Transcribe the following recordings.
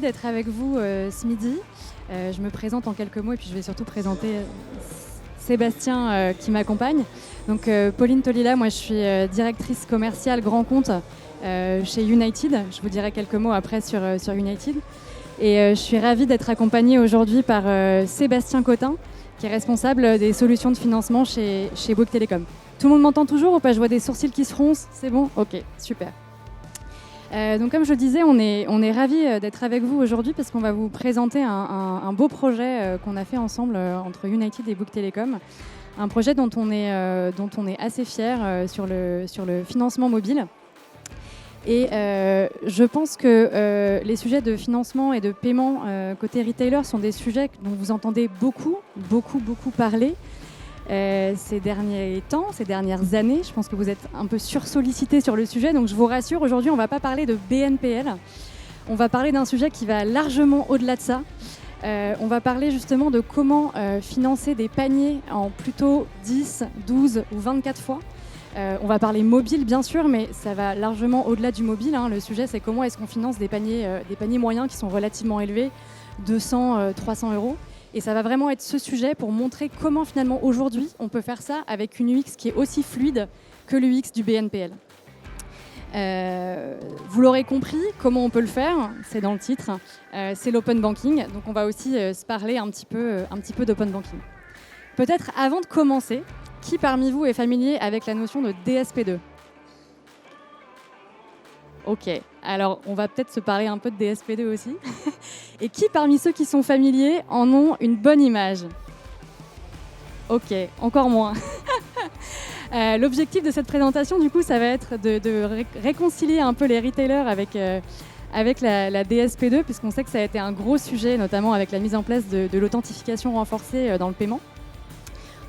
d'être avec vous ce midi. Je me présente en quelques mots et puis je vais surtout présenter Sébastien qui m'accompagne. Donc Pauline Tolila, moi je suis directrice commerciale grand compte chez United. Je vous dirai quelques mots après sur United. Et je suis ravie d'être accompagnée aujourd'hui par Sébastien Cotin, qui est responsable des solutions de financement chez Bouygues Telecom. Tout le monde m'entend toujours ou pas? Je vois des sourcils qui se froncent, c'est bon? Ok, super. Donc comme je le disais, on est ravis d'être avec vous aujourd'hui parce qu'on va vous présenter un beau projet qu'on a fait ensemble entre United et Bouygues Telecom. Un projet dont on est assez fiers sur le financement mobile. Et je pense que les sujets de financement et de paiement côté retailer sont des sujets dont vous entendez beaucoup parler ces derniers temps, ces dernières années. Je pense que vous êtes un peu sursollicités sur le sujet, donc je vous rassure, aujourd'hui on ne va pas parler de BNPL, on va parler d'un sujet qui va largement au-delà de ça. On va parler justement de comment financer des paniers en plutôt 10, 12 ou 24 fois. On va parler mobile bien sûr, mais ça va largement au-delà du mobile. Le sujet, c'est comment est-ce qu'on finance des paniers moyens qui sont relativement élevés, 200, 300 euros. Et ça va vraiment être ce sujet pour montrer comment finalement aujourd'hui on peut faire ça avec une UX qui est aussi fluide que l'UX du BNPL. Vous l'aurez compris, comment on peut le faire, c'est dans le titre, c'est l'open banking. Donc on va aussi se parler un petit peu d'open banking. Peut-être avant de commencer, qui parmi vous est familier avec la notion de DSP2 ? Ok, alors on va peut-être se parler un peu de DSP2 aussi. Et qui parmi ceux qui sont familiers en ont une bonne image ? Ok, encore moins. L'objectif de cette présentation, du coup, ça va être de réconcilier un peu les retailers avec la DSP2, puisqu'on sait que ça a été un gros sujet, notamment avec la mise en place de l'authentification renforcée dans le paiement.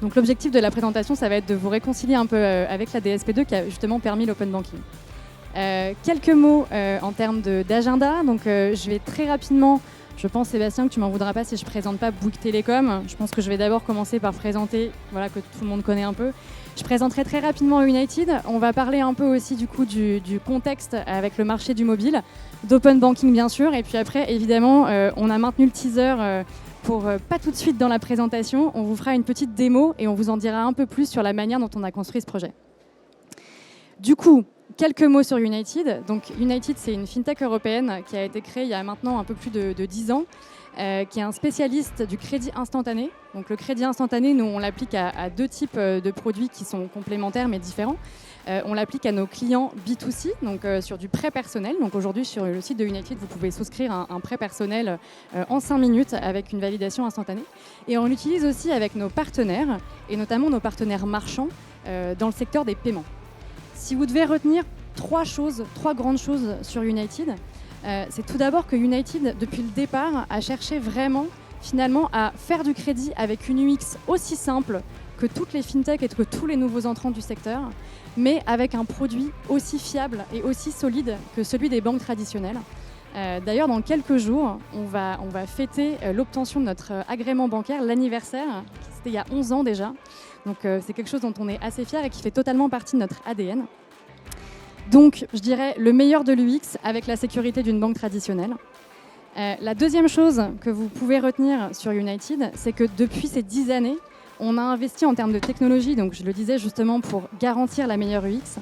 Donc l'objectif de la présentation, ça va être de vous réconcilier un peu avec la DSP2 qui a justement permis l'open banking. Quelques mots en termes d'agenda. Donc je vais très rapidement, je pense Sébastien que tu m'en voudras pas si je présente pas Bouygues Telecom. Je pense que je vais d'abord commencer par présenter, voilà, que tout le monde connaît un peu. Je présenterai très rapidement United. On va parler un peu aussi du coup du contexte avec le marché du mobile, d'open banking bien sûr. Et puis après, évidemment, on a maintenu le teaser pour pas tout de suite dans la présentation. On vous fera une petite démo et on vous en dira un peu plus sur la manière dont on a construit ce projet. Du coup, quelques mots sur United. Donc United, c'est une fintech européenne qui a été créée il y a maintenant un peu plus de 10 ans, qui est un spécialiste du crédit instantané. Donc le crédit instantané, nous, on l'applique à deux types de produits qui sont complémentaires mais différents. On l'applique à nos clients B2C, donc sur du prêt personnel. Donc aujourd'hui, sur le site de United, vous pouvez souscrire un prêt personnel en 5 minutes avec une validation instantanée. Et on l'utilise aussi avec nos partenaires, et notamment nos partenaires marchands dans le secteur des paiements. Si vous devez retenir trois grandes choses sur United, c'est tout d'abord que United, depuis le départ, a cherché vraiment, finalement, à faire du crédit avec une UX aussi simple que toutes les fintechs et que tous les nouveaux entrants du secteur, mais avec un produit aussi fiable et aussi solide que celui des banques traditionnelles. D'ailleurs, dans quelques jours, on va fêter l'obtention de notre agrément bancaire, l'anniversaire, c'était il y a 11 ans déjà. Donc c'est quelque chose dont on est assez fiers et qui fait totalement partie de notre ADN. Donc je dirais le meilleur de l'UX avec la sécurité d'une banque traditionnelle. La deuxième chose que vous pouvez retenir sur United, c'est que depuis ces 10 années, on a investi en termes de technologie, donc je le disais justement pour garantir la meilleure UX,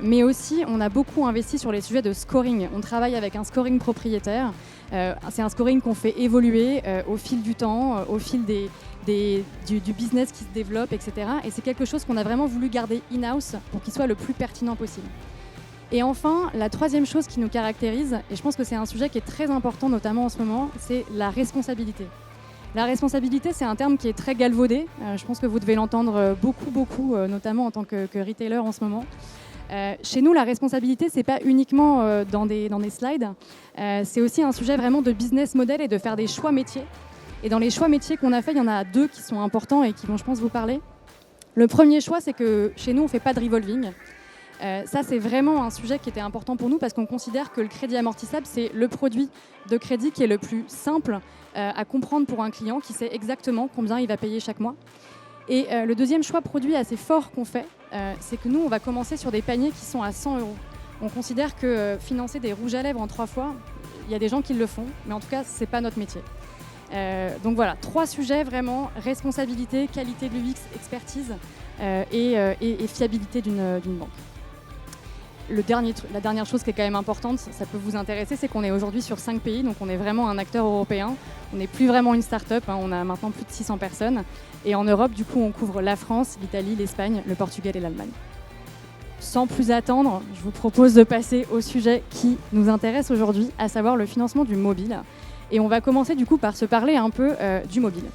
mais aussi on a beaucoup investi sur les sujets de scoring. On travaille avec un scoring propriétaire. C'est un scoring qu'on fait évoluer au fil du temps, au fil du business qui se développe, etc. Et c'est quelque chose qu'on a vraiment voulu garder in-house pour qu'il soit le plus pertinent possible. Et enfin, la troisième chose qui nous caractérise, et je pense que c'est un sujet qui est très important, notamment en ce moment, c'est la responsabilité. La responsabilité, c'est un terme qui est très galvaudé. Je pense que vous devez l'entendre beaucoup, notamment en tant que retailer en ce moment. Chez nous, la responsabilité, c'est pas uniquement dans des slides. C'est aussi un sujet vraiment de business model et de faire des choix métiers. Et dans les choix métiers qu'on a fait, il y en a deux qui sont importants et qui vont, je pense, vous parler. Le premier choix, c'est que chez nous, on ne fait pas de revolving. Ça, c'est vraiment un sujet qui était important pour nous parce qu'on considère que le crédit amortissable, c'est le produit de crédit qui est le plus simple à comprendre pour un client qui sait exactement combien il va payer chaque mois. Et le deuxième choix produit assez fort qu'on fait, c'est que nous, on va commencer sur des paniers qui sont à 100 euros. On considère que financer des rouges à lèvres en 3 fois, il y a des gens qui le font, mais en tout cas, ce n'est pas notre métier. Donc voilà, 3 sujets vraiment, responsabilité, qualité de l'UX, expertise et fiabilité d'une banque. La dernière chose qui est quand même importante, ça peut vous intéresser, c'est qu'on est aujourd'hui sur 5 pays, donc on est vraiment un acteur européen. On n'est plus vraiment une start-up, hein, on a maintenant plus de 600 personnes. Et en Europe, du coup, on couvre la France, l'Italie, l'Espagne, le Portugal et l'Allemagne. Sans plus attendre, je vous propose de passer au sujet qui nous intéresse aujourd'hui, à savoir le financement du mobile. Et on va commencer du coup par se parler un peu du mobile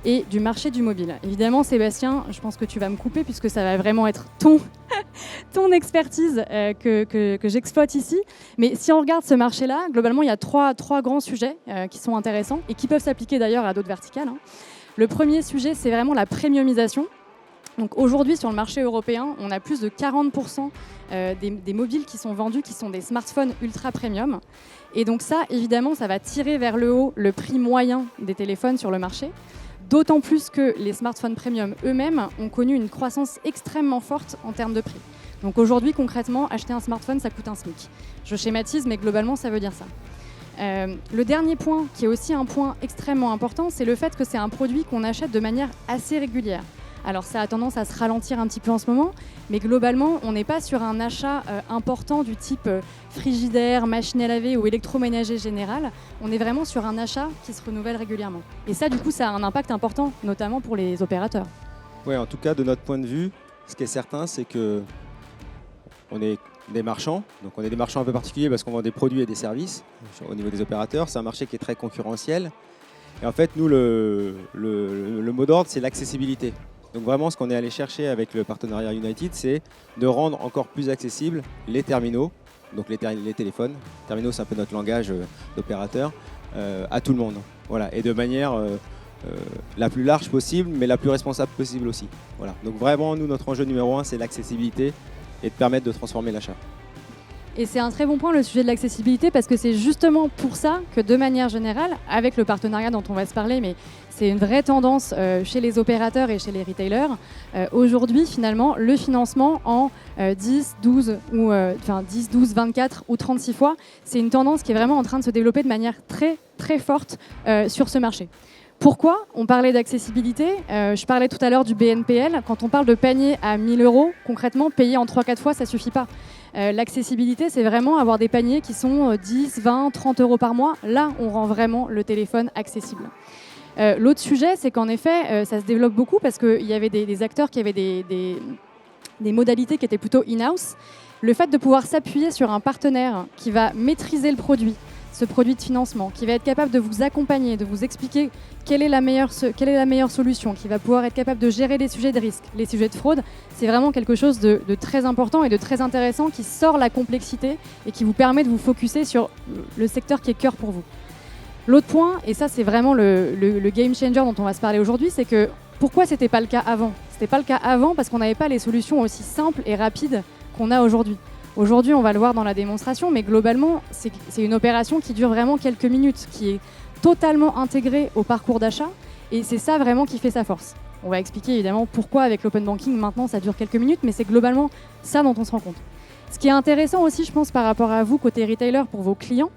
et du marché du mobile. Évidemment, Sébastien, je pense que tu vas me couper puisque ça va vraiment être ton expertise que j'exploite ici. Mais si on regarde ce marché-là, globalement, il y a trois grands sujets qui sont intéressants et qui peuvent s'appliquer d'ailleurs à d'autres verticales, hein. Le premier sujet, c'est vraiment la premiumisation. Donc aujourd'hui, sur le marché européen, on a plus de 40% des mobiles qui sont vendus, qui sont des smartphones ultra premium. Et donc ça, évidemment, ça va tirer vers le haut le prix moyen des téléphones sur le marché. D'autant plus que les smartphones premium eux-mêmes ont connu une croissance extrêmement forte en termes de prix. Donc aujourd'hui, concrètement, acheter un smartphone, ça coûte un SMIC. Je schématise, mais globalement, ça veut dire ça. Le dernier point, qui est aussi un point extrêmement important, c'est le fait que c'est un produit qu'on achète de manière assez régulière. Alors ça a tendance à se ralentir un petit peu en ce moment, mais globalement, on n'est pas sur un achat important du type frigidaire, machine à laver ou électroménager général. On est vraiment sur un achat qui se renouvelle régulièrement. Et ça, du coup, ça a un impact important, notamment pour les opérateurs. Oui, en tout cas, de notre point de vue, ce qui est certain, c'est que on est des marchands. Donc on est des marchands un peu particuliers parce qu'on vend des produits et des services au niveau des opérateurs. C'est un marché qui est très concurrentiel. Et en fait, nous, le mot d'ordre, c'est l'accessibilité. Donc vraiment, ce qu'on est allé chercher avec le partenariat United, c'est de rendre encore plus accessibles les terminaux, donc les téléphones. Terminaux, c'est un peu notre langage d'opérateur, à tout le monde. Voilà, et de manière la plus large possible, mais la plus responsable possible aussi. Voilà. Donc vraiment, nous, notre enjeu numéro 1, c'est l'accessibilité et de permettre de transformer l'achat. Et c'est un très bon point, le sujet de l'accessibilité, parce que c'est justement pour ça que, de manière générale, avec le partenariat dont on va se parler, mais c'est une vraie tendance chez les opérateurs et chez les retailers, aujourd'hui, finalement, le financement en 10, 12, 24 ou 36 fois, c'est une tendance qui est vraiment en train de se développer de manière très, très forte sur ce marché. Pourquoi ? On parlait d'accessibilité, je parlais tout à l'heure du BNPL. Quand on parle de panier à 1 000 €, concrètement, payer en 3-4 fois, ça ne suffit pas. L'accessibilité, c'est vraiment avoir des paniers qui sont 10, 20, 30 € par mois. Là, on rend vraiment le téléphone accessible. L'autre sujet, c'est qu'en effet, ça se développe beaucoup parce qu'il y avait des acteurs qui avaient des modalités qui étaient plutôt in-house. Le fait de pouvoir s'appuyer sur un partenaire qui va maîtriser le produit, ce produit de financement, qui va être capable de vous accompagner, de vous expliquer quelle est la meilleure solution, qui va pouvoir être capable de gérer les sujets de risque, les sujets de fraude, c'est vraiment quelque chose de très important et de très intéressant qui sort la complexité et qui vous permet de vous focuser sur le secteur qui est cœur pour vous. L'autre point, et ça c'est vraiment le game changer dont on va se parler aujourd'hui, c'est que pourquoi c'était pas le cas avant ? C'était pas le cas avant parce qu'on n'avait pas les solutions aussi simples et rapides qu'on a aujourd'hui. Aujourd'hui, on va le voir dans la démonstration, mais globalement, c'est une opération qui dure vraiment quelques minutes, qui est totalement intégrée au parcours d'achat, et c'est ça vraiment qui fait sa force. On va expliquer évidemment pourquoi avec l'open banking, maintenant, ça dure quelques minutes, mais c'est globalement ça dont on se rend compte. Ce qui est intéressant aussi, je pense, par rapport à vous, côté retailer, pour vos clients,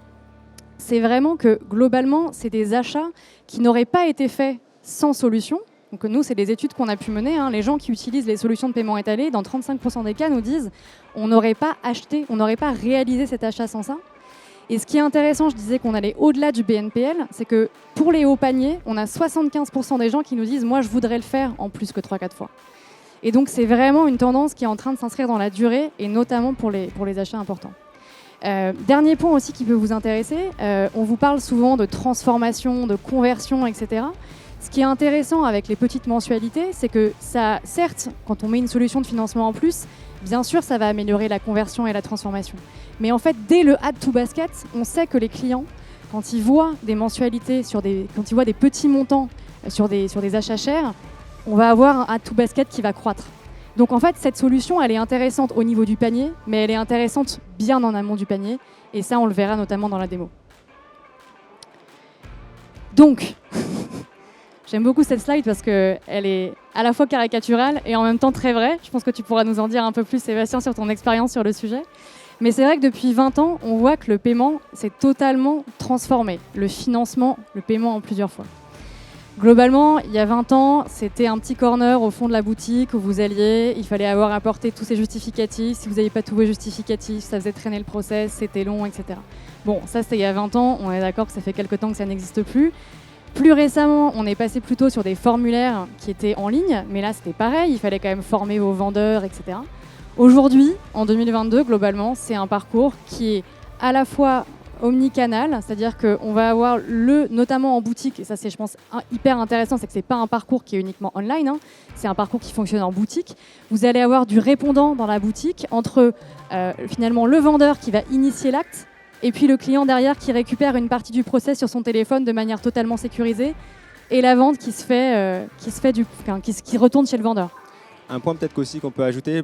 c'est vraiment que globalement, c'est des achats qui n'auraient pas été faits sans solution. Donc nous, c'est des études qu'on a pu mener. Les gens qui utilisent les solutions de paiement étalé, dans 35% des cas, nous disent on n'aurait pas acheté, on n'aurait pas réalisé cet achat sans ça. Et ce qui est intéressant, je disais qu'on allait au-delà du BNPL, c'est que pour les hauts paniers, on a 75% des gens qui nous disent moi, je voudrais le faire en plus que 3-4 fois. Et donc, c'est vraiment une tendance qui est en train de s'inscrire dans la durée, et notamment pour les achats importants. Dernier point aussi qui peut vous intéresser, on vous parle souvent de transformation, de conversion, etc. Ce qui est intéressant avec les petites mensualités, c'est que ça, certes, quand on met une solution de financement en plus, bien sûr, ça va améliorer la conversion et la transformation. Mais en fait, dès le add to basket, on sait que les clients, quand ils voient des mensualités, quand ils voient des petits montants sur des achats chers, on va avoir un add to basket qui va croître. Donc en fait, cette solution, elle est intéressante au niveau du panier, mais elle est intéressante bien en amont du panier. Et ça, on le verra notamment dans la démo. Donc, j'aime beaucoup cette slide parce qu'elle est à la fois caricaturale et en même temps très vraie. Je pense que tu pourras nous en dire un peu plus, Sébastien, sur ton expérience sur le sujet. Mais c'est vrai que depuis 20 ans, on voit que le paiement s'est totalement transformé. Le financement, le paiement en plusieurs fois. Globalement, il y a 20 ans, c'était un petit corner au fond de la boutique où vous alliez, il fallait avoir apporté tous ces justificatifs. Si vous n'aviez pas tous vos justificatifs, ça faisait traîner le process, c'était long, etc. Bon, ça c'était il y a 20 ans, on est d'accord que ça fait quelques temps que ça n'existe plus. Plus récemment, on est passé plutôt sur des formulaires qui étaient en ligne, mais là c'était pareil, il fallait quand même former vos vendeurs, etc. Aujourd'hui, en 2022, globalement, c'est un parcours qui est à la fois omnicanal, c'est-à-dire qu'on va avoir notamment en boutique, et ça c'est je pense hyper intéressant, c'est que c'est pas un parcours qui est uniquement online, hein, c'est un parcours qui fonctionne en boutique. Vous allez avoir du répondant dans la boutique entre finalement le vendeur qui va initier l'acte et puis le client derrière qui récupère une partie du process sur son téléphone de manière totalement sécurisée et la vente qui retourne chez le vendeur. Un point peut-être aussi qu'on peut ajouter,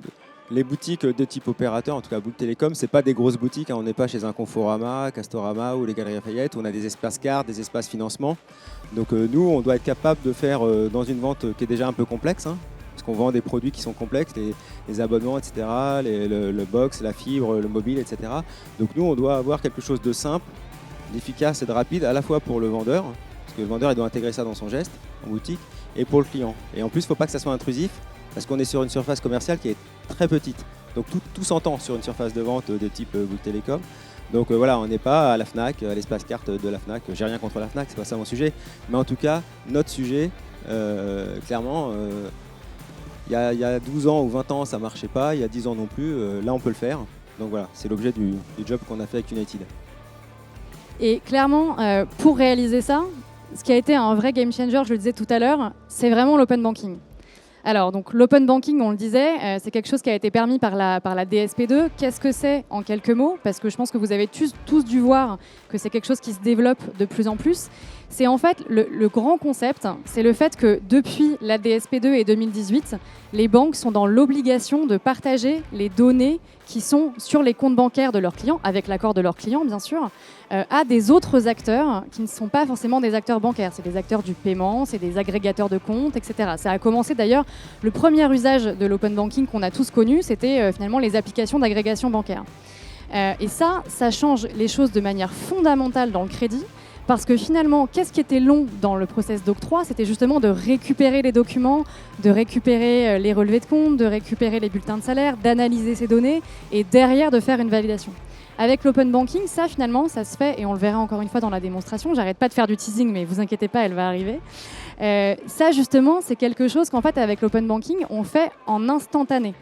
les boutiques de type opérateur, en tout cas Bouygues Télécom, c'est pas des grosses boutiques, hein. On n'est pas chez un Conforama, Castorama ou les Galeries Lafayette, on a des espaces cartes, des espaces financement. Donc nous, on doit être capable de faire dans une vente qui est déjà un peu complexe, hein, parce qu'on vend des produits qui sont complexes, les abonnements, etc., le box, la fibre, le mobile, etc. Donc nous, on doit avoir quelque chose de simple, d'efficace et de rapide, à la fois pour le vendeur, parce que le vendeur il doit intégrer ça dans son geste en boutique, et pour le client. Et en plus, il ne faut pas que ça soit intrusif, parce qu'on est sur une surface commerciale qui est très petite. Donc tout s'entend sur une surface de vente de type Bouygues Télécom. Donc voilà, on n'est pas à la FNAC, à l'espace carte de la FNAC. J'ai rien contre la FNAC, c'est pas ça mon sujet. Mais en tout cas, notre sujet, clairement, il y a 12 ans ou 20 ans, ça marchait pas. Il y a 10 ans non plus. Là, on peut le faire. Donc voilà, c'est l'objet du job qu'on a fait avec United. Et clairement, pour réaliser ça, ce qui a été un vrai game changer, je le disais tout à l'heure, c'est vraiment l'open banking. Alors, donc, l'open banking, on le disait, c'est quelque chose qui a été permis par la DSP2. Qu'est-ce que c'est en quelques mots? Parce que je pense que vous avez tous dû voir que c'est quelque chose qui se développe de plus en plus. C'est en fait le grand concept, c'est le fait que depuis la DSP2 et 2018, les banques sont dans l'obligation de partager les données qui sont sur les comptes bancaires de leurs clients, avec l'accord de leurs clients bien sûr, à des autres acteurs qui ne sont pas forcément des acteurs bancaires. C'est des acteurs du paiement, c'est des agrégateurs de comptes, etc. Ça a commencé d'ailleurs, le premier usage de l'open banking qu'on a tous connu, c'était finalement les applications d'agrégation bancaire. Et ça change les choses de manière fondamentale dans le crédit. Parce que finalement, qu'est-ce qui était long dans le process d'octroi? C'était justement de récupérer les documents, de récupérer les relevés de compte, de récupérer les bulletins de salaire, d'analyser ces données et derrière de faire une validation. Avec l'open banking, ça finalement, ça se fait, et on le verra encore une fois dans la démonstration, j'arrête pas de faire du teasing, mais vous inquiétez pas, elle va arriver. Ça justement, c'est quelque chose qu'en fait avec l'open banking, on fait en instantané.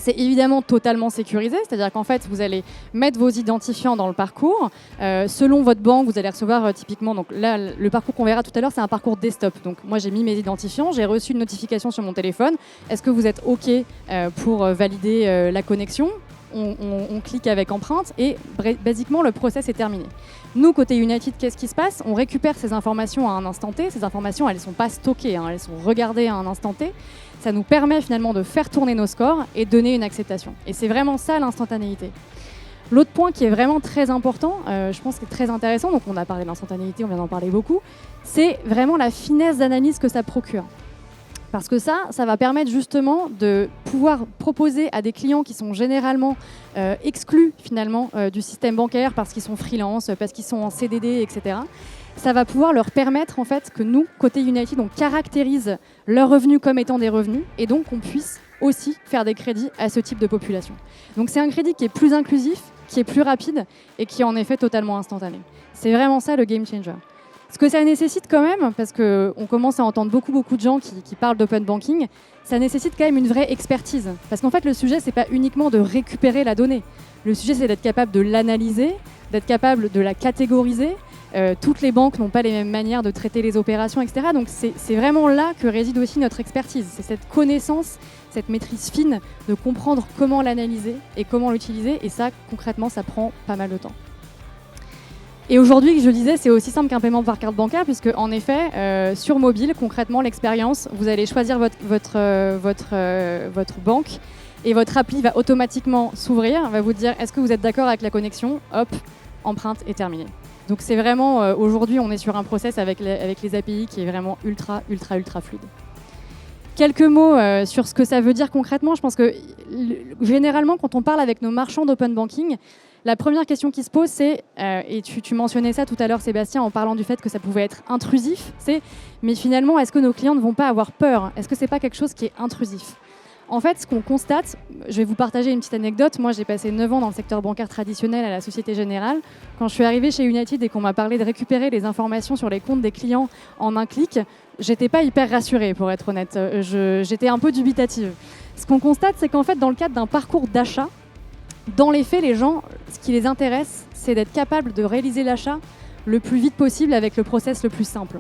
C'est évidemment totalement sécurisé, c'est-à-dire qu'en fait, vous allez mettre vos identifiants dans le parcours. Selon votre banque, vous allez recevoir typiquement, donc là, le parcours qu'on verra tout à l'heure, c'est un parcours desktop. Donc moi, j'ai mis mes identifiants, j'ai reçu une notification sur mon téléphone. Est-ce que vous êtes OK pour valider la connexion? On clique avec empreinte et basiquement, le process est terminé. Nous, côté United, qu'est-ce qui se passe? On récupère ces informations à un instant T. Ces informations, elles ne sont pas stockées, hein, elles sont regardées à un instant T. Ça nous permet finalement de faire tourner nos scores et donner une acceptation. Et c'est vraiment ça l'instantanéité. L'autre point qui est vraiment très important, je pense qu'il est très intéressant, donc on a parlé de l'instantanéité, on vient d'en parler beaucoup, c'est vraiment la finesse d'analyse que ça procure. Parce que ça va permettre justement de pouvoir proposer à des clients qui sont généralement exclus finalement du système bancaire parce qu'ils sont freelance, parce qu'ils sont en CDD, etc. Ça va pouvoir leur permettre en fait que nous, côté United, on caractérise leurs revenus comme étant des revenus et donc on puisse aussi faire des crédits à ce type de population. Donc c'est un crédit qui est plus inclusif, qui est plus rapide et qui est en effet totalement instantané. C'est vraiment ça le game changer. Ce que ça nécessite quand même, parce qu'on commence à entendre beaucoup de gens qui parlent d'open banking, ça nécessite quand même une vraie expertise. Parce qu'en fait, le sujet, c'est pas uniquement de récupérer la donnée. Le sujet, c'est d'être capable de l'analyser, d'être capable de la catégoriser. Toutes les banques n'ont pas les mêmes manières de traiter les opérations, etc. Donc c'est vraiment là que réside aussi notre expertise. C'est cette connaissance, cette maîtrise fine de comprendre comment l'analyser et comment l'utiliser. Et ça, concrètement, ça prend pas mal de temps. Et aujourd'hui, je le disais, c'est aussi simple qu'un paiement par carte bancaire, puisque en effet, sur mobile, concrètement, l'expérience, vous allez choisir votre banque et votre appli va automatiquement s'ouvrir, va vous dire est-ce que vous êtes d'accord avec la connexion? Hop, empreinte et terminé. Donc c'est vraiment, aujourd'hui, on est sur un process avec les API qui est vraiment ultra fluide. Quelques mots sur ce que ça veut dire concrètement. Je pense que généralement, quand on parle avec nos marchands d'open banking, la première question qui se pose, c'est, et tu mentionnais ça tout à l'heure, Sébastien, en parlant du fait que ça pouvait être intrusif, c'est, mais finalement, est-ce que nos clients ne vont pas avoir peur? Est-ce que c'est pas quelque chose qui est intrusif? En fait, ce qu'on constate, je vais vous partager une petite anecdote. Moi, j'ai passé 9 ans dans le secteur bancaire traditionnel à la Société Générale. Quand je suis arrivée chez United et qu'on m'a parlé de récupérer les informations sur les comptes des clients en un clic, j'étais pas hyper rassurée, pour être honnête. J'étais un peu dubitative. Ce qu'on constate, c'est qu'en fait, dans le cadre d'un parcours d'achat, dans les faits, les gens, ce qui les intéresse, c'est d'être capable de réaliser l'achat le plus vite possible avec le process le plus simple.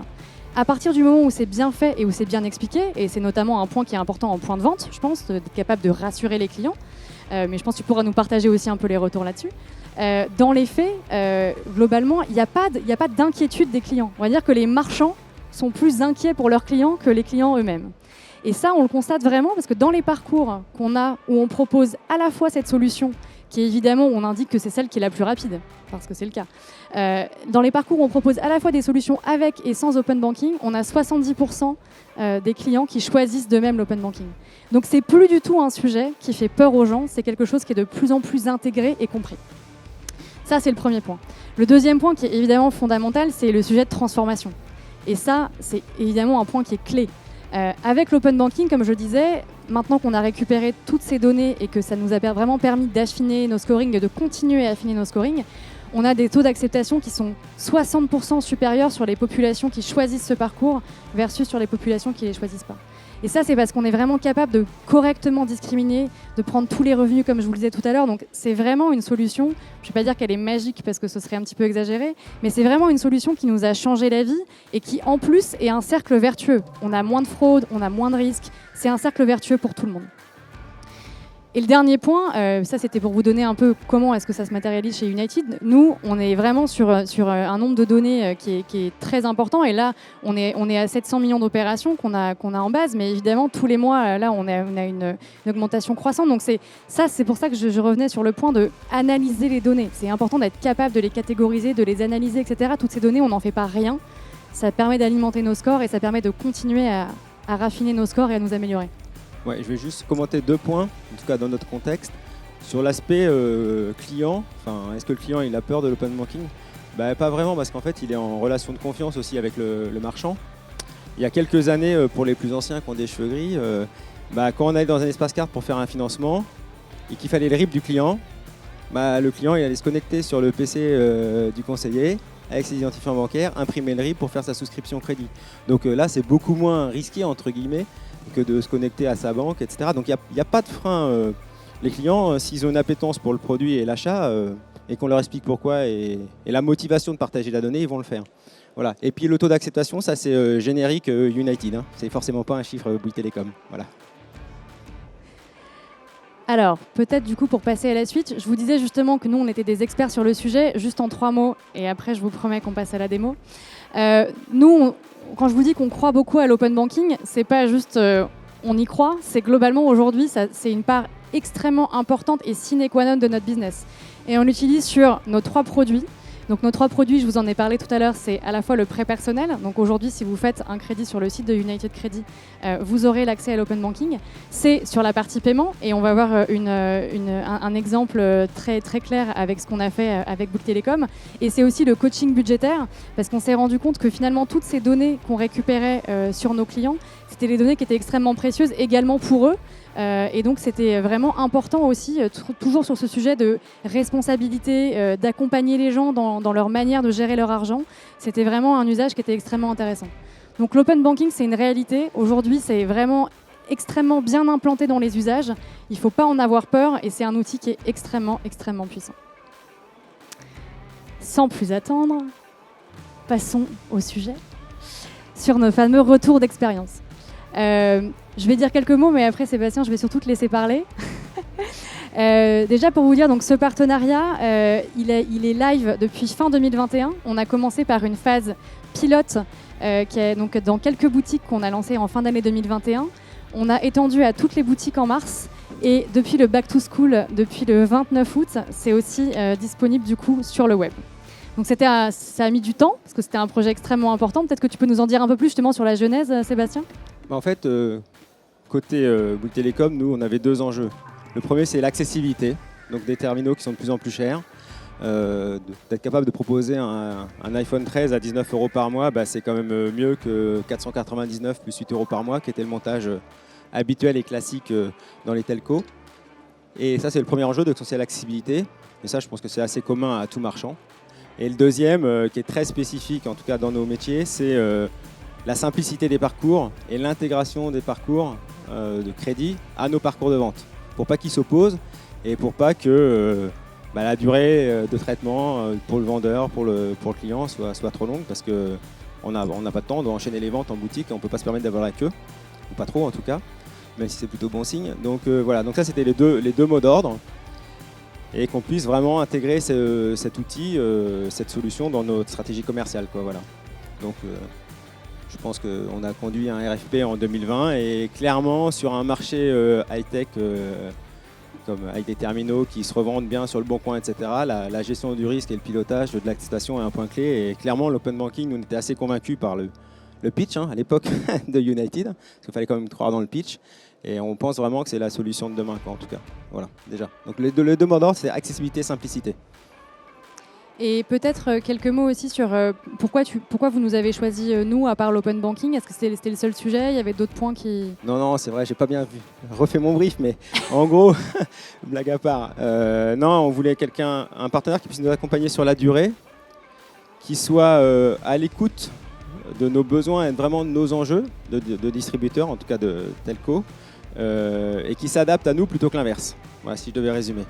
À partir du moment où c'est bien fait et où c'est bien expliqué, et c'est notamment un point qui est important en point de vente, je pense, d'être capable de rassurer les clients, mais je pense que tu pourras nous partager aussi un peu les retours là-dessus. Dans les faits, globalement, il n'y a pas d'inquiétude des clients. On va dire que les marchands sont plus inquiets pour leurs clients que les clients eux-mêmes. Et ça, on le constate vraiment parce que dans les parcours qu'on a, où on propose à la fois cette solution, qui évidemment, on indique que c'est celle qui est la plus rapide, parce que c'est le cas. Dans les parcours où on propose à la fois des solutions avec et sans open banking, on a 70% des clients qui choisissent d'eux-mêmes l'open banking. Donc c'est plus du tout un sujet qui fait peur aux gens, c'est quelque chose qui est de plus en plus intégré et compris. Ça, c'est le premier point. Le deuxième point qui est évidemment fondamental, c'est le sujet de transformation. Et ça, c'est évidemment un point qui est clé. Avec l'open banking, comme je disais, maintenant qu'on a récupéré toutes ces données et que ça nous a vraiment permis d'affiner nos scorings et de continuer à affiner nos scorings, on a des taux d'acceptation qui sont 60% supérieurs sur les populations qui choisissent ce parcours versus sur les populations qui ne les choisissent pas. Et ça, c'est parce qu'on est vraiment capable de correctement discriminer, de prendre tous les revenus, comme je vous le disais tout à l'heure. Donc, c'est vraiment une solution, je ne vais pas dire qu'elle est magique parce que ce serait un petit peu exagéré, mais c'est vraiment une solution qui nous a changé la vie et qui, en plus, est un cercle vertueux. On a moins de fraude, on a moins de risques. C'est un cercle vertueux pour tout le monde. Et le dernier point, ça c'était pour vous donner un peu comment est-ce que ça se matérialise chez United. Nous, on est vraiment sur un nombre de données qui est très important. Et là, on est à 700 millions d'opérations qu'on a en base. Mais évidemment, tous les mois, là, on a une augmentation croissante. Donc c'est pour ça que je revenais sur le point de analyser les données. C'est important d'être capable de les catégoriser, de les analyser, etc. Toutes ces données, on n'en fait pas rien. Ça permet d'alimenter nos scores et ça permet de continuer à raffiner nos scores et à nous améliorer. Ouais, je vais juste commenter 2 points, en tout cas dans notre contexte. Sur l'aspect client, est-ce que le client il a peur de l'open banking? Pas vraiment, parce qu'en fait il est en relation de confiance aussi avec le marchand. Il y a quelques années, pour les plus anciens qui ont des cheveux gris, quand on allait dans un espace carte pour faire un financement et qu'il fallait le RIB du client, le client il allait se connecter sur le PC du conseiller avec ses identifiants bancaires, imprimer le RIB pour faire sa souscription crédit. Donc là c'est beaucoup moins risqué entre guillemets que de se connecter à sa banque, etc. Donc il n'y a pas de frein. Les clients, s'ils ont une appétence pour le produit et l'achat, et qu'on leur explique pourquoi, et la motivation de partager la donnée, ils vont le faire. Voilà. Et puis le taux d'acceptation, ça c'est générique United. Hein. C'est forcément pas un chiffre Bouygues Télécom. Voilà. Alors, peut-être du coup pour passer à la suite, je vous disais justement que nous on était des experts sur le sujet, juste en 3 mots, et après je vous promets qu'on passe à la démo. Nous, quand je vous dis qu'on croit beaucoup à l'open banking, c'est pas juste on y croit, c'est globalement aujourd'hui, c'est une part extrêmement importante et sine qua non de notre business. Et on l'utilise sur nos 3 produits. Donc nos 3 produits, je vous en ai parlé tout à l'heure, c'est à la fois le prêt personnel. Donc aujourd'hui, si vous faites un crédit sur le site de United Credit, vous aurez l'accès à l'open banking. C'est sur la partie paiement et on va voir un exemple très, très clair avec ce qu'on a fait avec Bouygues Télécom. Et c'est aussi le coaching budgétaire parce qu'on s'est rendu compte que finalement, toutes ces données qu'on récupérait sur nos clients, c'était des données qui étaient extrêmement précieuses également pour eux. Et donc c'était vraiment important aussi, toujours sur ce sujet de responsabilité, d'accompagner les gens dans leur manière de gérer leur argent. C'était vraiment un usage qui était extrêmement intéressant. Donc l'open banking, c'est une réalité. Aujourd'hui, c'est vraiment extrêmement bien implanté dans les usages. Il ne faut pas en avoir peur et c'est un outil qui est extrêmement, extrêmement puissant. Sans plus attendre, passons au sujet sur nos fameux retours d'expérience. Je vais dire quelques mots, mais après, Sébastien, je vais surtout te laisser parler. Déjà, pour vous dire, donc, ce partenariat, il est live depuis fin 2021. On a commencé par une phase pilote qui est donc dans quelques boutiques qu'on a lancées en fin d'année 2021. On a étendu à toutes les boutiques en mars. Et depuis le Back to School, depuis le 29 août, c'est aussi disponible du coup sur le web. Donc ça a mis du temps, parce que c'était un projet extrêmement important. Peut-être que tu peux nous en dire un peu plus justement sur la genèse, Sébastien ? En fait, côté Bouygues Telecom, nous, on avait 2 enjeux. Le premier, c'est l'accessibilité, donc des terminaux qui sont de plus en plus chers. D'être capable de proposer un iPhone 13 à 19 € par mois, c'est quand même mieux que 499 plus 8 € par mois, qui était le montage habituel et classique dans les telcos. Et ça, c'est le premier enjeu, donc c'est l'accessibilité. Et ça, je pense que c'est assez commun à tout marchand. Et le deuxième, qui est très spécifique, en tout cas dans nos métiers, c'est la simplicité des parcours et l'intégration des parcours de crédit à nos parcours de vente, pour pas qu'ils s'opposent et pour pas que la durée de traitement pour le vendeur, pour le client soit trop longue, parce qu'on n'a pas de temps, on doit enchaîner les ventes en boutique, on ne peut pas se permettre d'avoir la queue, ou pas trop en tout cas, même si c'est plutôt bon signe. Donc voilà, donc ça c'était les deux mots d'ordre, et qu'on puisse vraiment intégrer cet outil, cette solution dans notre stratégie commerciale, quoi, voilà. Donc je pense qu'on a conduit un RFP en 2020 et clairement sur un marché high-tech comme avec des terminaux qui se revendent bien sur le bon coin, etc. La gestion du risque et le pilotage de l'acceptation est un point clé. Et clairement, l'open banking, on était assez convaincus par le pitch à l'époque de United, parce qu'il fallait quand même croire dans le pitch. Et on pense vraiment que c'est la solution de demain, quoi, en tout cas. Voilà, déjà. Donc les deux mots d'ordre, c'est accessibilité, simplicité. Et peut-être quelques mots aussi sur pourquoi vous nous avez choisi, nous, à part l'open banking. Est-ce que c'était le seul sujet? Il y avait d'autres points qui... Non, c'est vrai, j'ai pas bien refait mon brief, mais en gros, blague à part. Non, on voulait un partenaire qui puisse nous accompagner sur la durée, qui soit à l'écoute de nos besoins et vraiment de nos enjeux de distributeurs, en tout cas de telco, et qui s'adapte à nous plutôt que l'inverse. Voilà, si je devais résumer.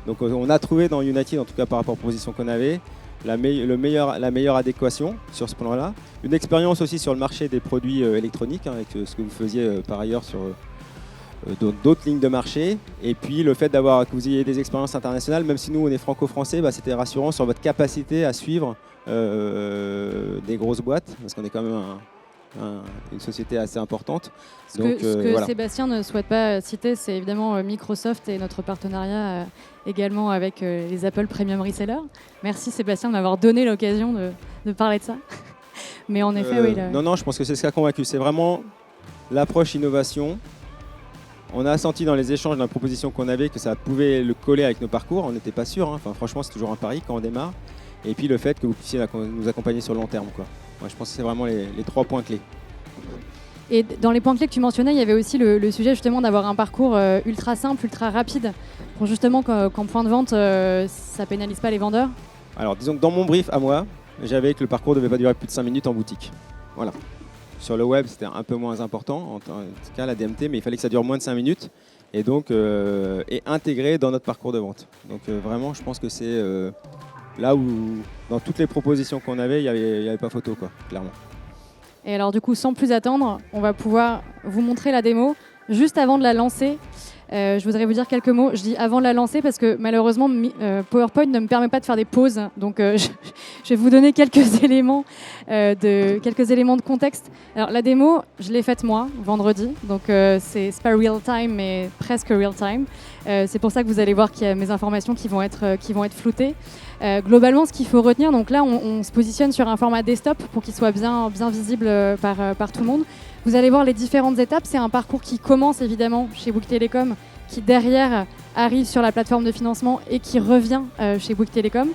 Donc on a trouvé dans United, en tout cas par rapport aux propositions qu'on avait, la meilleure adéquation sur ce plan-là. Une expérience aussi sur le marché des produits électroniques, avec ce que vous faisiez par ailleurs sur d'autres lignes de marché. Et puis le fait que vous ayez des expériences internationales, même si nous on est franco-français, c'était rassurant sur votre capacité à suivre des grosses boîtes, parce qu'on est quand même une société assez importante. Ce que Sébastien ne souhaite pas citer, c'est évidemment Microsoft et notre partenariat également avec les Apple Premium Resellers. Merci Sébastien de m'avoir donné l'occasion de parler de ça. Mais en effet, oui. Non, je pense que c'est ce qui a convaincu. C'est vraiment l'approche innovation. On a senti dans les échanges, dans la proposition qu'on avait, que ça pouvait le coller avec nos parcours. On n'était pas sûr. Enfin, franchement, c'est toujours un pari quand on démarre. Et puis le fait que vous puissiez nous accompagner sur le long terme, quoi. Moi, je pense que c'est vraiment les 3 points clés. Et dans les points clés que tu mentionnais, il y avait aussi le sujet justement d'avoir un parcours ultra simple, ultra rapide, pour justement qu'en point de vente, ça pénalise pas les vendeurs. Alors disons que dans mon brief à moi, j'avais que le parcours ne devait pas durer plus de 5 minutes en boutique. Voilà. Sur le web, c'était un peu moins important, en tout cas la DMT, mais il fallait que ça dure moins de 5 minutes et donc est intégré dans notre parcours de vente. Donc vraiment, je pense que c'est là où, dans toutes les propositions qu'on avait, il n'y avait pas photo, quoi, clairement. Et alors du coup, sans plus attendre, on va pouvoir vous montrer la démo. Juste avant de la lancer, je voudrais vous dire quelques mots. Je dis avant de la lancer parce que malheureusement, PowerPoint ne me permet pas de faire des pauses. Donc je vais vous donner quelques éléments de contexte. Alors la démo, je l'ai faite moi, vendredi. Donc c'est pas real time, mais presque real time. C'est pour ça que vous allez voir qu'il y a mes informations qui vont être floutées. Globalement, ce qu'il faut retenir, donc là, on se positionne sur un format desktop pour qu'il soit bien visible par tout le monde. Vous allez voir les différentes étapes. C'est un parcours qui commence évidemment chez Bouygues Telecom, qui derrière arrive sur la plateforme de financement et qui revient chez Bouygues Telecom.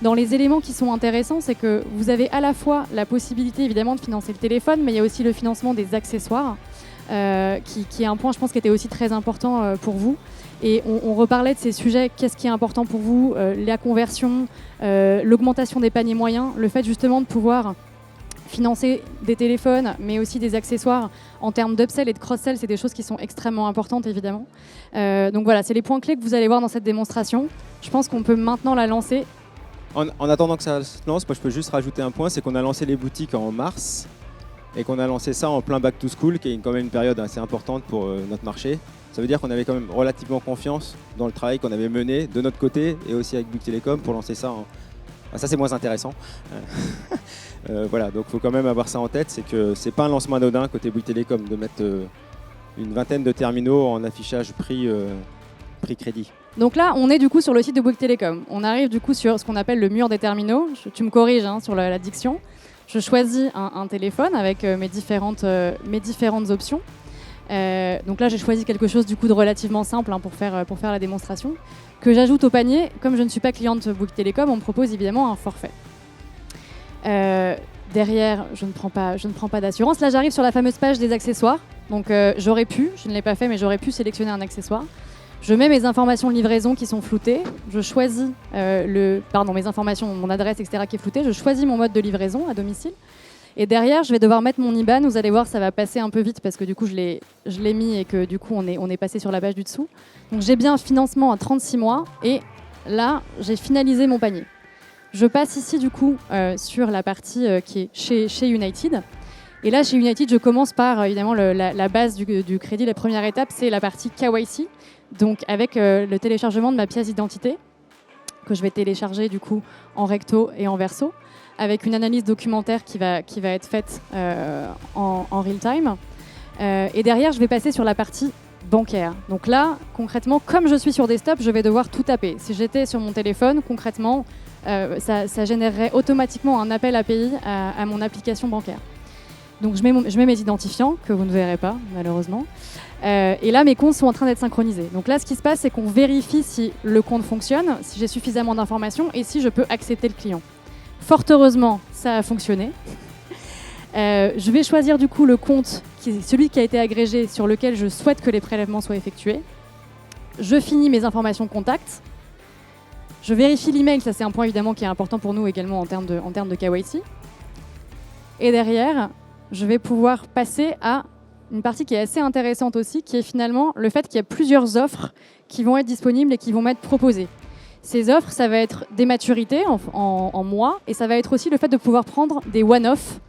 Dans les éléments qui sont intéressants, c'est que vous avez à la fois la possibilité évidemment de financer le téléphone, mais il y a aussi le financement des accessoires, qui est un point, je pense, qui était aussi très important pour vous. Et on reparlait de ces sujets, qu'est-ce qui est important pour vous, la conversion, l'augmentation des paniers moyens, le fait justement de pouvoir financer des téléphones, mais aussi des accessoires en termes d'upsell et de cross-sell, c'est des choses qui sont extrêmement importantes, évidemment. Donc voilà, c'est les points clés que vous allez voir dans cette démonstration. Je pense qu'on peut maintenant la lancer. En attendant que ça se lance, moi je peux juste rajouter un point, c'est qu'on a lancé les boutiques en mars et qu'on a lancé ça en plein back to school, qui est quand même une période assez importante pour notre marché. Ça veut dire qu'on avait quand même relativement confiance dans le travail qu'on avait mené de notre côté et aussi avec Bouygues Telecom pour lancer ça. Ça c'est moins intéressant. Voilà, donc il faut quand même avoir ça en tête, c'est que c'est pas un lancement anodin côté Bouygues Telecom de mettre une vingtaine de terminaux en affichage prix crédit. Donc là, on est du coup sur le site de Bouygues Telecom. On arrive du coup sur ce qu'on appelle le mur des terminaux. Tu me corriges sur la diction. Je choisis un téléphone avec mes différentes options. Donc là, j'ai choisi quelque chose du coup de relativement simple pour faire la démonstration, que j'ajoute au panier. Comme je ne suis pas cliente Bouygues Télécom, on me propose évidemment un forfait. Derrière, je ne prends pas d'assurance. Là, j'arrive sur la fameuse page des accessoires. Donc j'aurais pu, je ne l'ai pas fait, mais j'aurais pu sélectionner un accessoire. Je mets mes informations de livraison qui sont floutées. Je choisis mes informations, mon adresse, etc. qui est floutée. Je choisis mon mode de livraison à domicile. Et derrière, je vais devoir mettre mon IBAN. Vous allez voir, ça va passer un peu vite parce que du coup, je l'ai mis et que du coup, on est passé sur la page du dessous. Donc j'ai bien un financement à 36 mois et là, j'ai finalisé mon panier. Je passe ici du coup sur la partie qui est chez United. Et là, chez United, je commence par évidemment la base du crédit. La première étape, c'est la partie KYC, donc avec le téléchargement de ma pièce d'identité que je vais télécharger du coup en recto et en verso, avec une analyse documentaire qui va être faite en real time. Et derrière, je vais passer sur la partie bancaire. Donc là, concrètement, comme je suis sur desktop, je vais devoir tout taper. Si j'étais sur mon téléphone, concrètement, ça générerait automatiquement un appel API à mon application bancaire. Donc je mets mes identifiants, que vous ne verrez pas, malheureusement. Et là, mes comptes sont en train d'être synchronisés. Donc là, ce qui se passe, c'est qu'on vérifie si le compte fonctionne, si j'ai suffisamment d'informations et si je peux accepter le client. Fort heureusement, ça a fonctionné. Je vais choisir du coup le compte, celui qui a été agrégé, sur lequel je souhaite que les prélèvements soient effectués. Je finis mes informations contacts. Je vérifie l'email, ça c'est un point évidemment qui est important pour nous également en termes de KYC. Et derrière, je vais pouvoir passer à une partie qui est assez intéressante aussi, qui est finalement le fait qu'il y a plusieurs offres qui vont être disponibles et qui vont m'être proposées. Ces offres, ça va être des maturités en mois, et ça va être aussi le fait de pouvoir prendre des one-off,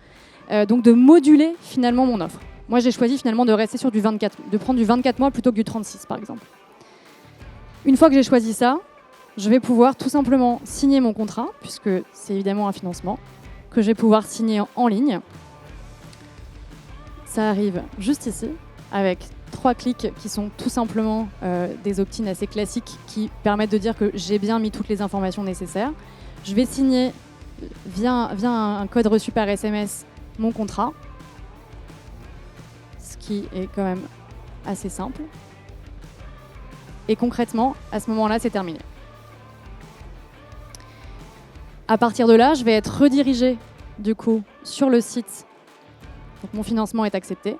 donc de moduler finalement mon offre. Moi, j'ai choisi finalement de rester sur de prendre du 24 mois plutôt que du 36, par exemple. Une fois que j'ai choisi ça, je vais pouvoir tout simplement signer mon contrat, puisque c'est évidemment un financement, que je vais pouvoir signer en ligne. Ça arrive juste ici, avec 3 clics qui sont tout simplement des opt-in assez classiques qui permettent de dire que j'ai bien mis toutes les informations nécessaires. Je vais signer via un code reçu par SMS mon contrat, ce qui est quand même assez simple. Et concrètement, à ce moment-là, c'est terminé. À partir de là, je vais être redirigée du coup sur le site. Donc mon financement est accepté.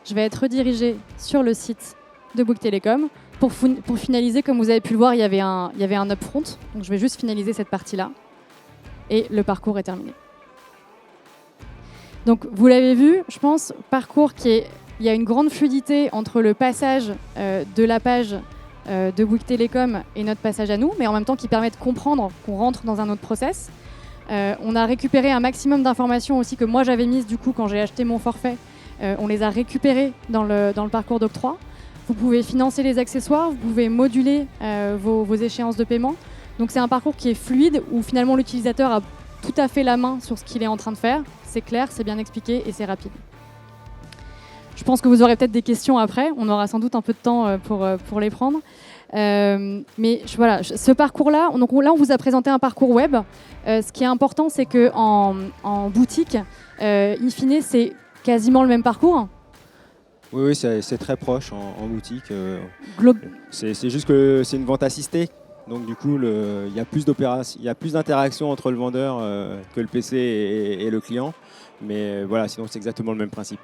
Je vais être redirigée sur le site de Bouygues Télécom. Pour finaliser, comme vous avez pu le voir, il y avait un upfront. Donc je vais juste finaliser cette partie-là. Et le parcours est terminé. Donc vous l'avez vu, je pense, parcours il y a une grande fluidité entre le passage de la page de Bouygues Télécom et notre passage à nous, mais en même temps qui permet de comprendre qu'on rentre dans un autre process. On a récupéré un maximum d'informations aussi que moi j'avais mises du coup quand j'ai acheté mon forfait. On les a récupérées dans le parcours d'octroi. Vous pouvez financer les accessoires, vous pouvez moduler vos échéances de paiement. Donc c'est un parcours qui est fluide où finalement l'utilisateur a tout à fait la main sur ce qu'il est en train de faire. C'est clair, c'est bien expliqué et c'est rapide. Je pense que vous aurez peut-être des questions après. On aura sans doute un peu de temps pour les prendre. Mais voilà, ce parcours-là, donc là on vous a présenté un parcours web. Ce qui est important, c'est qu'en boutique, in fine, c'est quasiment le même parcours. Oui, c'est très proche en boutique. C'est juste que c'est une vente assistée. Donc du coup, il y a plus d'opérations, il y a plus d'interaction entre le vendeur que le PC et le client. Mais voilà, sinon c'est exactement le même principe.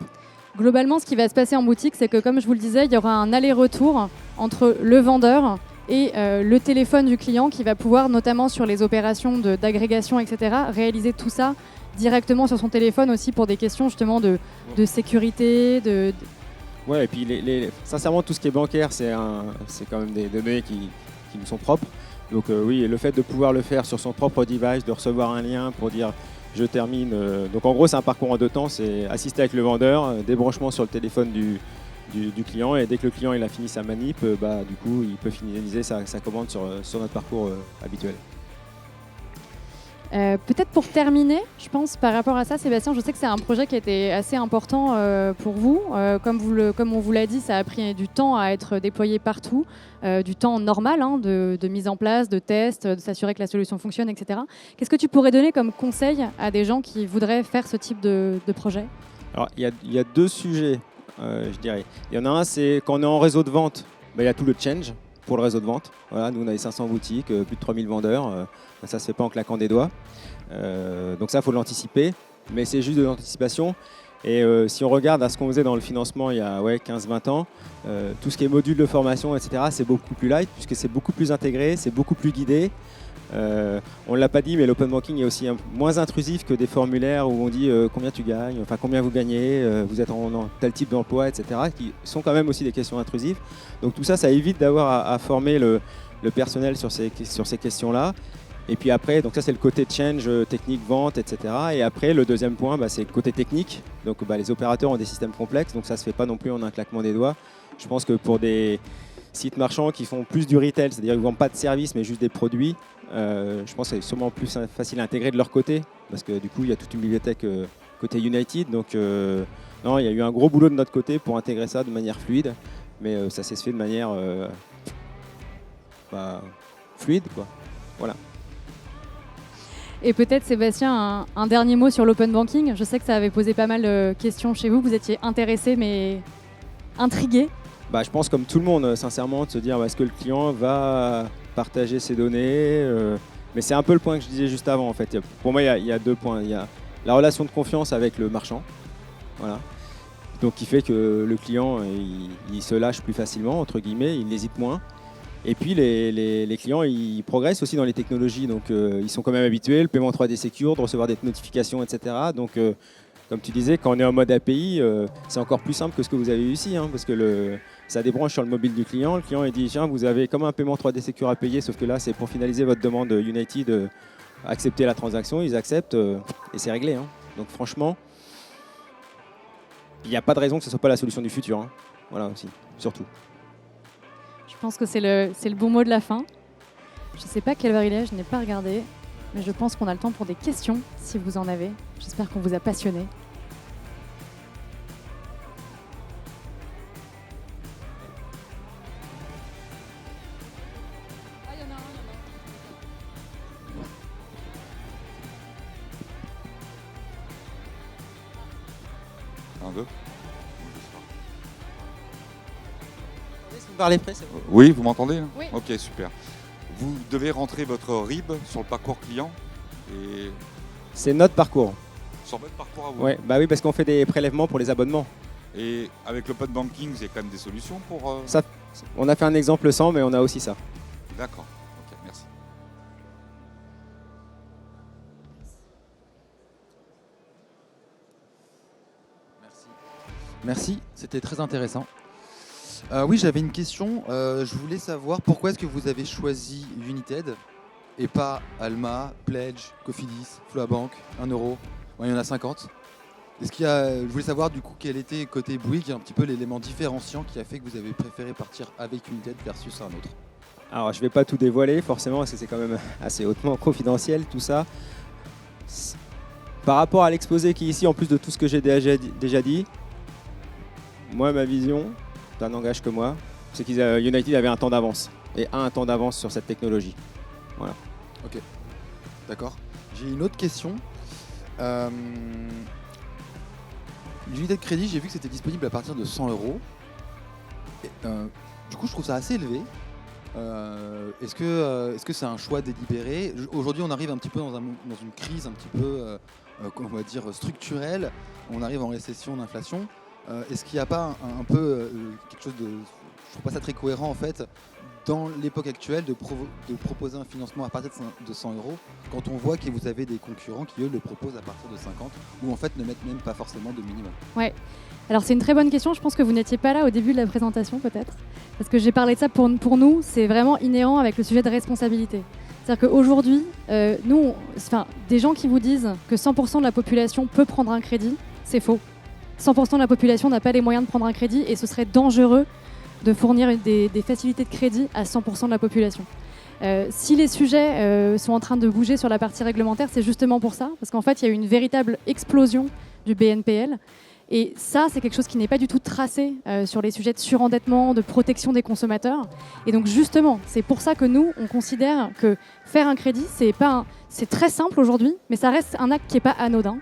Globalement, ce qui va se passer en boutique, c'est que, comme je vous le disais, il y aura un aller-retour entre le vendeur et le téléphone du client qui va pouvoir, notamment sur les opérations d'agrégation, etc., réaliser tout ça directement sur son téléphone aussi pour des questions justement de sécurité. Ouais, et puis sincèrement, tout ce qui est bancaire, c'est quand même des données qui nous sont propres. Donc oui, le fait de pouvoir le faire sur son propre device, de recevoir un lien pour dire je termine. Donc en gros, c'est un parcours en 2 temps. C'est assister avec le vendeur, débranchement sur le téléphone du client, et dès que le client il a fini sa manip, du coup, il peut finaliser sa commande sur notre parcours habituel. Peut-être pour terminer, je pense, par rapport à ça, Sébastien, je sais que c'est un projet qui a été assez important pour vous. Comme on vous l'a dit, ça a pris du temps à être déployé partout, du temps normal de mise en place, de tests, de s'assurer que la solution fonctionne, etc. Qu'est-ce que tu pourrais donner comme conseil à des gens qui voudraient faire ce type de projet ? Alors, il y a 2 sujets je dirais. Il y en a un, c'est quand on est en réseau de vente, il y a tout le change pour le réseau de vente. Voilà, nous, on a les 500 boutiques, plus de 3000 vendeurs. Ça ne se fait pas en claquant des doigts. Donc ça, il faut l'anticiper. Mais c'est juste de l'anticipation. Et si on regarde à ce qu'on faisait dans le financement il y a 15-20 ans, tout ce qui est module de formation, etc., c'est beaucoup plus light puisque c'est beaucoup plus intégré, c'est beaucoup plus guidé. On ne l'a pas dit, mais l'open banking est aussi moins intrusif que des formulaires où on dit combien tu gagnes, enfin combien vous gagnez, vous êtes en tel type d'emploi, etc., qui sont quand même aussi des questions intrusives. Donc tout ça, ça évite d'avoir à former le personnel sur ces questions-là. Et puis après, donc ça c'est le côté change, technique, vente, etc. Et après, le deuxième point, c'est le côté technique. Donc les opérateurs ont des systèmes complexes, donc ça ne se fait pas non plus en un claquement des doigts. Je pense que pour des sites marchands qui font plus du retail, c'est-à-dire qu'ils ne vendent pas de services mais juste des produits, je pense que c'est sûrement plus facile à intégrer de leur côté, parce que du coup, il y a toute une bibliothèque côté United. Donc non, il y a eu un gros boulot de notre côté pour intégrer ça de manière fluide, mais ça s'est fait de manière fluide, quoi. Voilà. Et peut-être, Sébastien, un dernier mot sur l'open banking. Je sais que ça avait posé pas mal de questions chez vous. Vous étiez intéressé, mais intrigué. Je pense comme tout le monde, sincèrement, de se dire est-ce que le client va partager ses données mais c'est un peu le point que je disais juste avant, en fait. Pour moi, il y a 2 points. Il y a la relation de confiance avec le marchand, voilà. Donc, qui fait que le client, il se lâche plus facilement, entre guillemets, il hésite moins. Et puis les clients, ils progressent aussi dans les technologies, donc ils sont quand même habitués, le paiement 3D Secure, de recevoir des notifications, etc. Donc comme tu disais, quand on est en mode API, c'est encore plus simple que ce que vous avez eu ici, parce que ça débranche sur le mobile du client. Le client il dit tiens, vous avez comme un paiement 3D Secure à payer, sauf que là c'est pour finaliser votre demande United, accepter la transaction, ils acceptent et c'est réglé. Donc franchement, il n'y a pas de raison que ce ne soit pas la solution du futur. Voilà aussi, surtout. Je pense que c'est le bon mot de la fin. Je ne sais pas quelle heure il est, je n'ai pas regardé. Mais je pense qu'on a le temps pour des questions, si vous en avez. J'espère qu'on vous a passionné. Un, deux. Vous parlez près, c'est bon. Oui, vous m'entendez? Oui. Ok, super. Vous devez rentrer votre RIB sur le parcours client et C'est notre parcours. sur votre parcours à vous. Ouais, oui, parce qu'on fait des prélèvements pour les abonnements. Et avec l'open banking, vous avez quand même des solutions pour... Ça, on a fait un exemple sans, mais on a aussi ça. D'accord. Ok, merci. Merci, c'était très intéressant. Oui, j'avais une question. Je voulais savoir pourquoi est-ce que vous avez choisi United et pas Alma, Pledge, Cofidis, Floabank, 1 euro. Il y en a 50. Je voulais savoir du coup quel était côté Bouygues un petit peu l'élément différenciant qui a fait que vous avez préféré partir avec United versus un autre. Alors, je ne vais pas tout dévoiler forcément, parce que c'est quand même assez hautement confidentiel tout ça. Par rapport à l'exposé qui est ici, en plus de tout ce que j'ai déjà dit, moi, ma vision, ça n'engage que moi, c'est qu'United avait un temps d'avance et a un temps d'avance sur cette technologie. Voilà. Ok, d'accord. J'ai une autre question. L'unité de crédit, j'ai vu que c'était disponible à partir de 100 euros. Du coup, je trouve ça assez élevé. Est-ce que c'est un choix délibéré? Aujourd'hui, on arrive un petit peu dans une crise un petit peu, on va dire, structurelle. On arrive en récession d'inflation. Est-ce qu'il n'y a pas un peu quelque chose de... Je trouve pas ça très cohérent en fait, dans l'époque actuelle, de proposer un financement à partir de 100 euros, quand on voit que vous avez des concurrents qui, eux, le proposent à partir de 50, ou en fait ne mettent même pas forcément de minimum. Ouais. Alors c'est une très bonne question. Je pense que vous n'étiez pas là au début de la présentation peut-être. Parce que j'ai parlé de ça pour nous, c'est vraiment inhérent avec le sujet de responsabilité. C'est-à-dire qu'aujourd'hui, des gens qui vous disent que 100% de la population peut prendre un crédit, c'est faux. 100% de la population n'a pas les moyens de prendre un crédit et ce serait dangereux de fournir des facilités de crédit à 100% de la population. Si les sujets sont en train de bouger sur la partie réglementaire, c'est justement pour ça, parce qu'en fait, il y a eu une véritable explosion du BNPL. Et ça, c'est quelque chose qui n'est pas du tout tracé sur les sujets de surendettement, de protection des consommateurs. Et donc justement, c'est pour ça que nous, on considère que faire un crédit, c'est très simple aujourd'hui, mais ça reste un acte qui n'est pas anodin.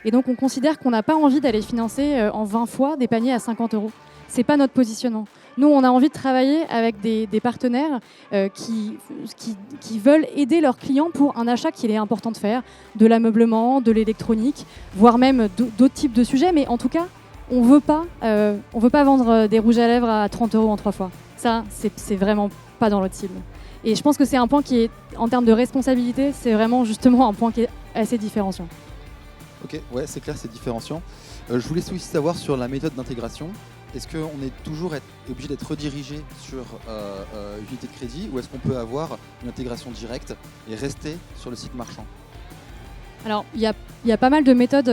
Et donc on considère qu'on n'a pas envie d'aller financer en 20 fois des paniers à 50 €. C'est pas notre positionnement. Nous, on a envie de travailler avec des partenaires qui veulent aider leurs clients pour un achat qu'il est important de faire, de l'ameublement, de l'électronique, voire même d'autres types de sujets. Mais en tout cas, on veut pas vendre des rouges à lèvres à 30 € en 3 fois. Ça, c'est vraiment pas dans notre cible. Et je pense que c'est un point qui est, en termes de responsabilité, c'est vraiment justement un point qui est assez différenciant. Ok, ouais, c'est clair, c'est différenciant. Je voulais aussi savoir sur la méthode d'intégration. Est-ce qu'on est toujours obligé d'être redirigé sur une unité de crédit ou est-ce qu'on peut avoir une intégration directe et rester sur le site marchand? Alors, il y a pas mal de méthodes,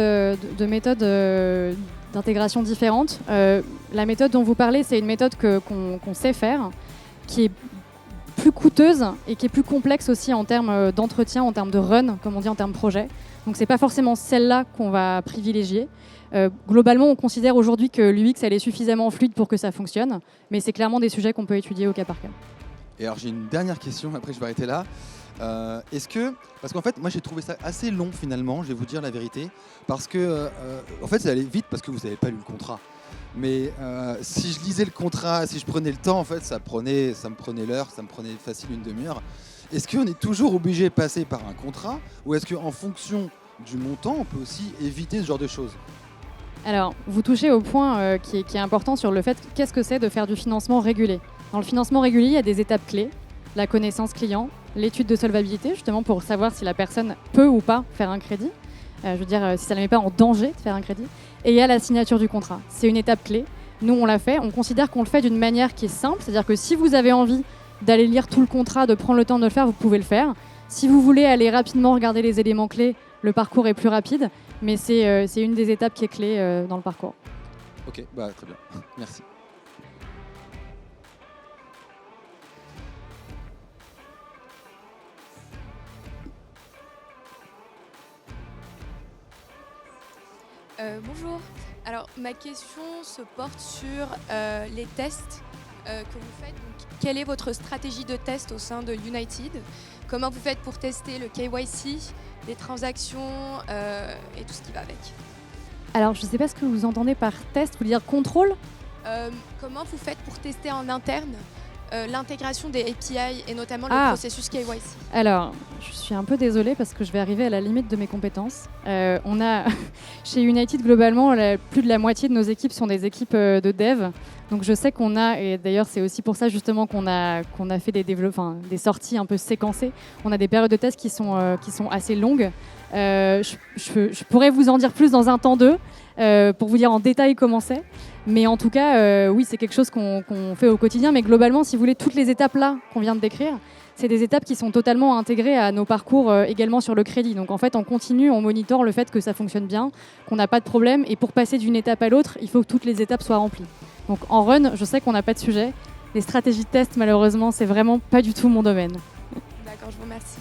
d'intégration différentes. La méthode dont vous parlez, c'est une méthode qu'on sait faire, qui est plus coûteuse et qui est plus complexe aussi en termes d'entretien, en termes de run, comme on dit en termes projet. Donc, c'est pas forcément celle-là qu'on va privilégier. Globalement, on considère aujourd'hui que l'UX elle est suffisamment fluide pour que ça fonctionne, mais c'est clairement des sujets qu'on peut étudier au cas par cas. Et alors j'ai une dernière question, après je vais arrêter là. Parce qu'en fait, moi j'ai trouvé ça assez long finalement, je vais vous dire la vérité, parce que en fait ça allait vite parce que vous n'avez pas lu le contrat. Mais si je lisais le contrat, si je prenais le temps, en fait ça me prenait l'heure, ça me prenait facile une demi-heure. Est-ce qu'on est toujours obligé de passer par un contrat ou est-ce qu'en fonction du montant, on peut aussi éviter ce genre de choses? Alors, vous touchez au point qui est important sur le fait qu'est-ce que c'est de faire du financement régulé. Dans le financement régulier, il y a des étapes clés, la connaissance client, l'étude de solvabilité, justement pour savoir si la personne peut ou pas faire un crédit, si ça ne la met pas en danger de faire un crédit, et il y a la signature du contrat. C'est une étape clé. Nous, on l'a fait, on considère qu'on le fait d'une manière qui est simple, c'est-à-dire que si vous avez envie d'aller lire tout le contrat, de prendre le temps de le faire, vous pouvez le faire. Si vous voulez aller rapidement regarder les éléments clés, le parcours est plus rapide, mais c'est une des étapes qui est clé dans le parcours. Ok, bah, très bien. Merci. Bonjour. Alors, ma question se porte sur les tests que vous faites. Donc, quelle est votre stratégie de test au sein de United? Comment vous faites pour tester le KYC, les transactions et tout ce qui va avec? Alors, je ne sais pas ce que vous entendez par test, vous voulez dire contrôle? Comment vous faites pour tester en interne l'intégration des API et notamment le processus KYC? Alors, je suis un peu désolée parce que je vais arriver à la limite de mes compétences. On a chez United, globalement, plus de la moitié de nos équipes sont des équipes de dev. Donc je sais qu'on a, et d'ailleurs c'est aussi pour ça justement qu'on a fait des sorties un peu séquencées. On a des périodes de tests qui sont assez longues. Je pourrais vous en dire plus dans un temps 2 pour vous dire en détail comment c'est. Mais en tout cas, oui, c'est quelque chose qu'on fait au quotidien. Mais globalement, si vous voulez, toutes les étapes là qu'on vient de décrire, c'est des étapes qui sont totalement intégrées à nos parcours également sur le crédit. Donc en fait, on continue, on monitore le fait que ça fonctionne bien, qu'on n'a pas de problème. Et pour passer d'une étape à l'autre, il faut que toutes les étapes soient remplies. Donc en run, je sais qu'on n'a pas de sujet. Les stratégies de test, malheureusement, c'est vraiment pas du tout mon domaine. D'accord, je vous remercie.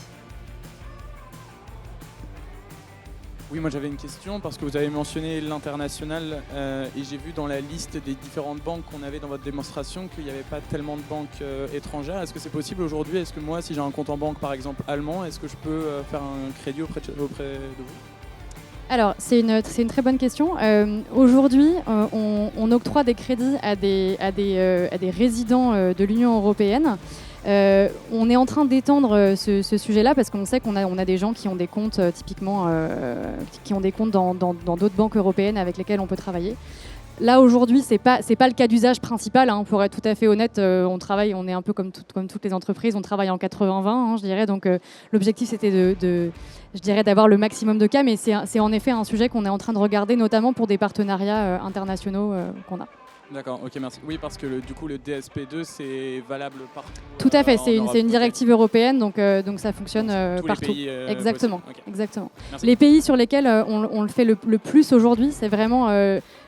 Oui, moi j'avais une question parce que vous avez mentionné l'international et j'ai vu dans la liste des différentes banques qu'on avait dans votre démonstration qu'il n'y avait pas tellement de banques étrangères. Est-ce que c'est possible aujourd'hui? Est-ce que moi, si j'ai un compte en banque par exemple allemand, est-ce que je peux faire un crédit auprès de vous? Alors, c'est une très bonne question. Aujourd'hui, on octroie des crédits à des résidents de l'Union européenne. On est en train d'étendre ce sujet-là parce qu'on sait qu'on a des gens qui ont des comptes typiquement qui ont des comptes dans d'autres banques européennes avec lesquelles on peut travailler. Là aujourd'hui, c'est pas le cas d'usage principal. Hein, pour être tout à fait honnête, on est un peu comme toutes les entreprises, on travaille en 80-20, hein, je dirais. Donc l'objectif c'était d'avoir le maximum de cas, mais c'est en effet un sujet qu'on est en train de regarder, notamment pour des partenariats internationaux qu'on a. D'accord, ok, merci. Oui, parce que du coup, le DSP2, c'est valable partout. Tout à fait, c'est Europe, une directive européenne, donc ça fonctionne partout. Les pays, exactement, okay. exactement. Merci. Les pays sur lesquels on le fait le plus aujourd'hui, c'est vraiment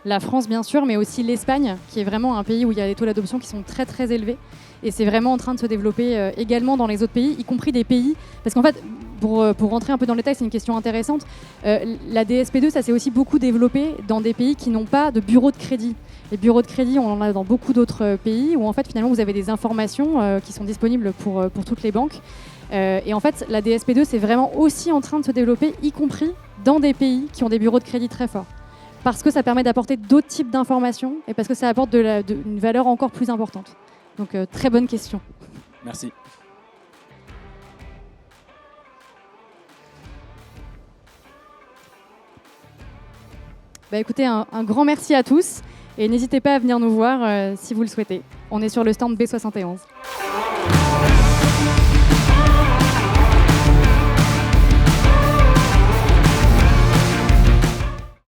la France, bien sûr, mais aussi l'Espagne, qui est vraiment un pays où il y a des taux d'adoption qui sont très, très élevés. Et c'est vraiment en train de se développer également dans les autres pays, y compris des pays... Parce qu'en fait, pour rentrer un peu dans le détail, c'est une question intéressante. La DSP2, ça s'est aussi beaucoup développé dans des pays qui n'ont pas de bureau de crédit. Les bureaux de crédit, on en a dans beaucoup d'autres pays où en fait, finalement, vous avez des informations qui sont disponibles pour toutes les banques. Et en fait, la DSP2, c'est vraiment aussi en train de se développer, y compris dans des pays qui ont des bureaux de crédit très forts. Parce que ça permet d'apporter d'autres types d'informations et parce que ça apporte une valeur encore plus importante. Donc, très bonne question. Merci. Bah, écoutez, un grand merci à tous et n'hésitez pas à venir nous voir si vous le souhaitez. On est sur le stand B71.